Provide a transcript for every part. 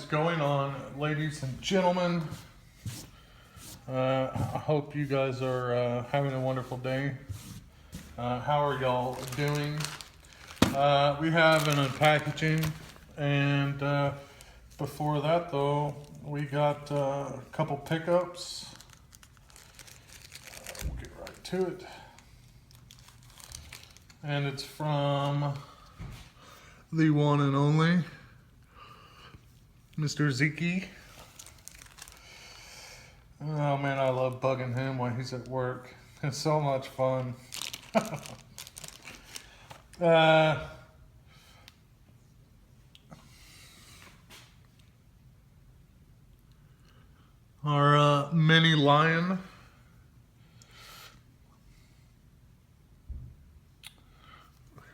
going on, ladies and gentlemen? I hope you guys are having a wonderful day. How are y'all doing? We have an unpackaging, and before that though, we got a couple pickups. We'll get right to it. And it's from the one and only Mr.Zeke. Oh man, I love bugging him while he's at work. It's so much fun. Our mini lion.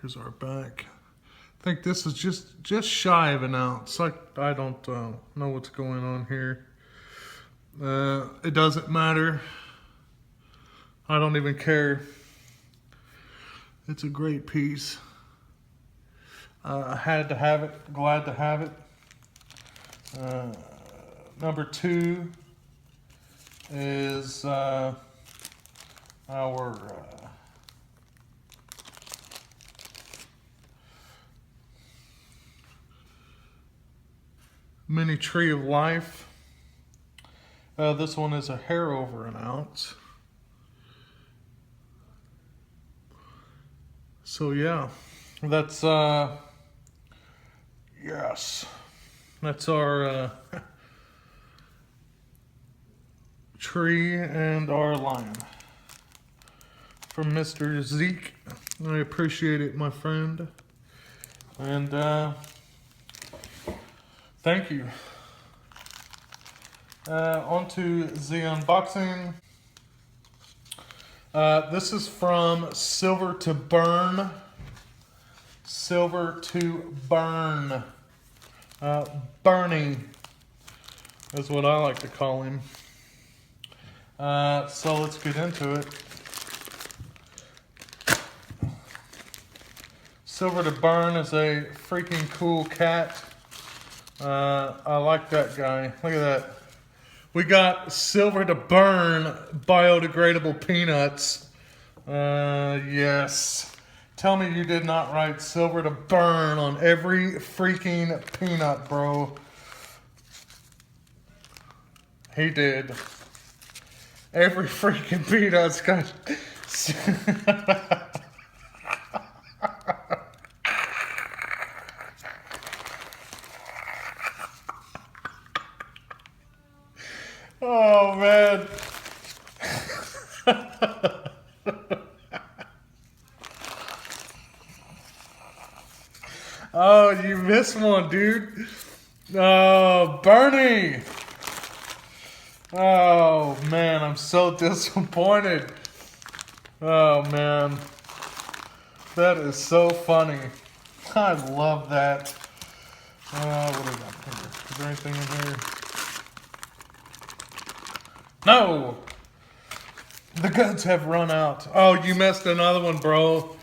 Here's our back. I think this is just shy of an ounce. I don't know what's going on here. It doesn't matter. I don't even care. It's a great piece. I had to have it. Glad to have it. Number 2 is our mini tree of life. This one is a hair over an ounce. So yeah, that's yes, that's our tree and our lion from Mr. Zeke. I appreciate it, my friend, and thank you. On to the unboxing. This is from Silver to Burn. Silver to Burn. Burning is what I like to call him. So let's get into it. Silver to Burn is a freaking cool cat. I like that guy. Look at that. We got Silver to Burn biodegradable peanuts. Yes. Tell me you did not write Silver to Burn on every freaking peanut, bro. He did. Every freaking peanut's got... Oh, man. Oh, you missed one, dude. Oh, Bernie. Oh, man, I'm so disappointed. Oh, man. That is so funny. I love that. What do we got here? Is there anything in here? No! The goods have run out. Oh, you missed another one, bro.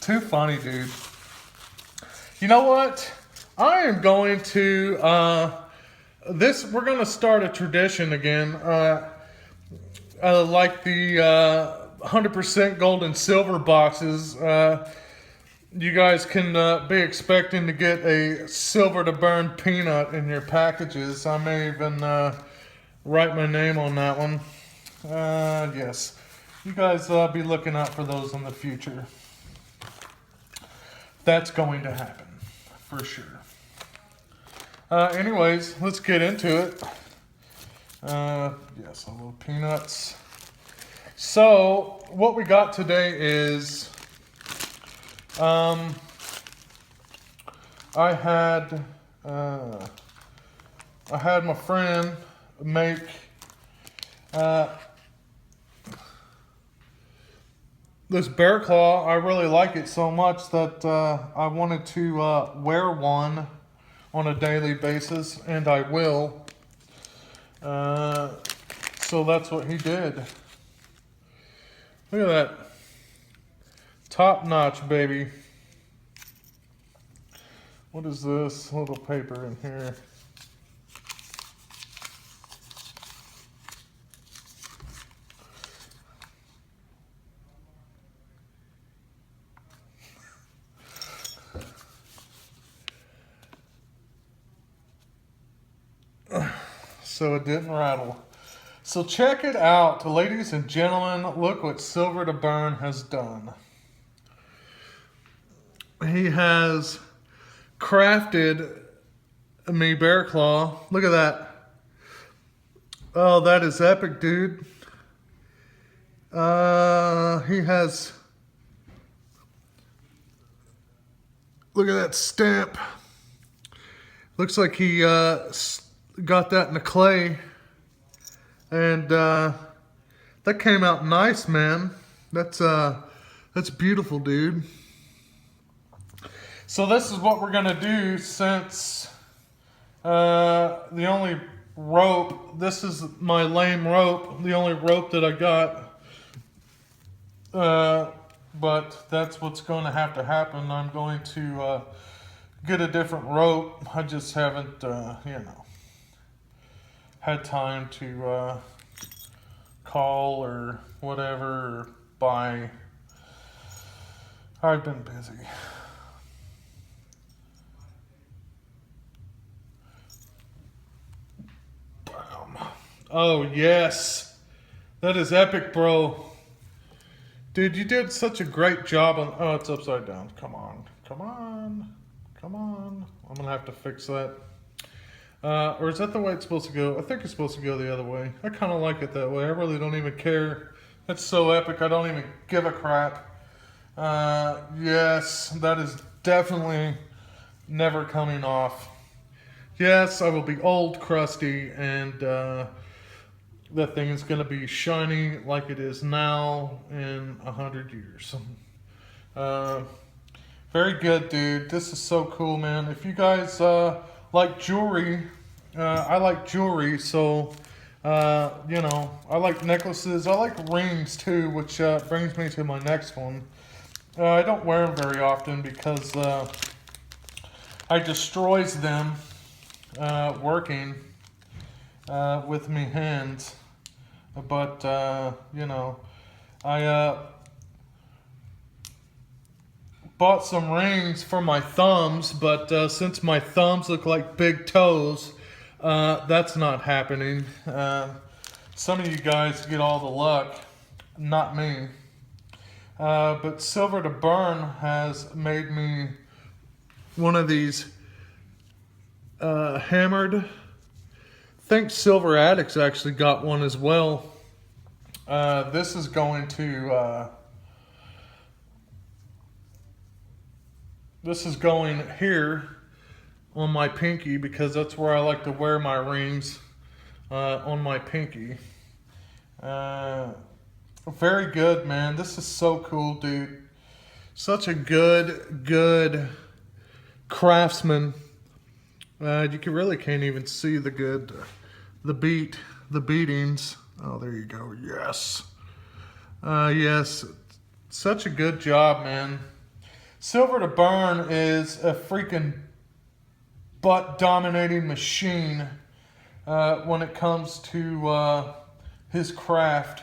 Too funny, dude. You know what? I am going to, we're going to start a tradition again. Like the 100% gold and silver boxes. You guys can be expecting to get a Silver to Burn peanut in your packages. I may even write my name on that one. Yes. You guys be looking out for those in the future. That's going to happen, for sure. Anyways, let's get into it. Yes, a little peanuts. So, what we got today is, I had my friend make this bear claw. I really like it so much that I wanted to wear one on a daily basis, and I will. So that's what he did. Look at that. Top notch, baby. What is this little paper in here? So it didn't rattle. So check it out, ladies and gentlemen. Look what Silver to Burn has done. He has crafted me bear claw. Look at that. Oh, that is epic, dude. He has. Look at that stamp. Looks like he got that in the clay. And that came out nice, man. That's beautiful, dude. So this is what we're gonna do since the only rope, this is my lame rope, the only rope that I got. But that's what's going to have to happen. I'm going to get a different rope. I just haven't, had time to call or whatever, or buy. I've been busy. Oh, yes. That is epic, bro. Dude, you did such a great job on... Oh, it's upside down. Come on. Come on. Come on. I'm going to have to fix that. Or is that the way it's supposed to go? I think it's supposed to go the other way. I kind of like it that way. I really don't even care. That's so epic. I don't even give a crap. Yes, that is definitely never coming off. Yes, I will be old, crusty, and that thing is going to be shiny like it is now in 100 years. Very good, dude. This is so cool, man. If you guys like jewelry, I like jewelry, so, I like necklaces. I like rings, too, which brings me to my next one. I don't wear them very often because I destroys them working with me hands. But, I bought some rings for my thumbs, but since my thumbs look like big toes, that's not happening. Some of you guys get all the luck, not me. But Silver to Burn has made me one of these hammered. I think Silver Addicts actually got one as well. This is going to this is going here on my pinky because that's where I like to wear my rings, on my pinky. Very good, man. This is so cool, dude. Such a good craftsman. You really can't even see the beatings. Oh, there you go. Yes. Yes. Such a good job, man. Silver to Burn is a freaking butt-dominating machine when it comes to his craft.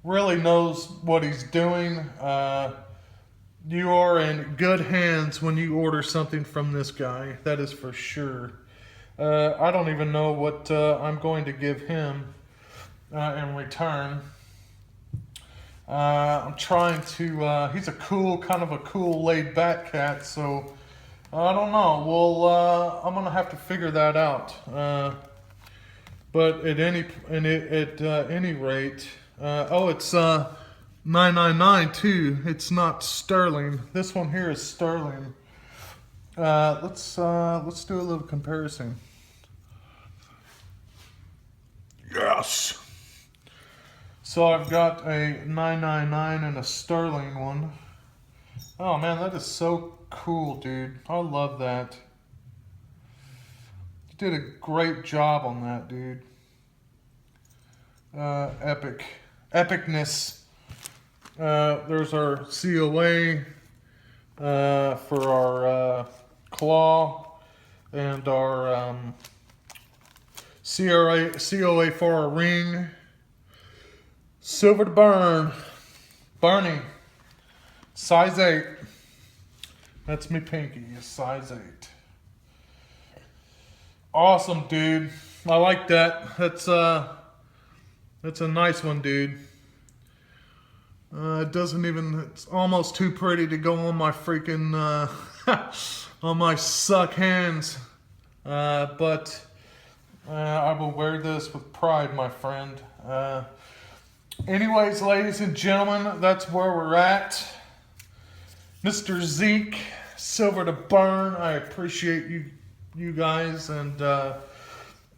Really knows what he's doing. You are in good hands when you order something from this guy. That is for sure. I don't even know what I'm going to give him in return. I'm trying to... he's a kind of a cool laid-back cat, so I don't know. Well, I'm going to have to figure that out. But at any rate... it's... 999 too. It's not sterling. This one here is sterling. Let's do a little comparison. Yes. So I've got a 999 and a sterling one. Oh man, that is so cool, dude. I love that. You did a great job on that, dude. Epicness. There's our COA for our claw and our COA for our ring. Silver to burn. Burning. Size 8. That's me pinky. Size 8. Awesome, dude. I like that. That's a nice one, dude. It doesn't even, it's almost too pretty to go on my freaking, on my suck hands. But I will wear this with pride, my friend. Anyways, ladies and gentlemen, that's where we're at. Mr. Zeke, Silver to Burn. I appreciate you guys, and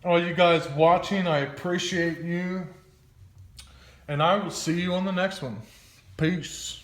all you guys watching, I appreciate you. And I will see you on the next one. Peace.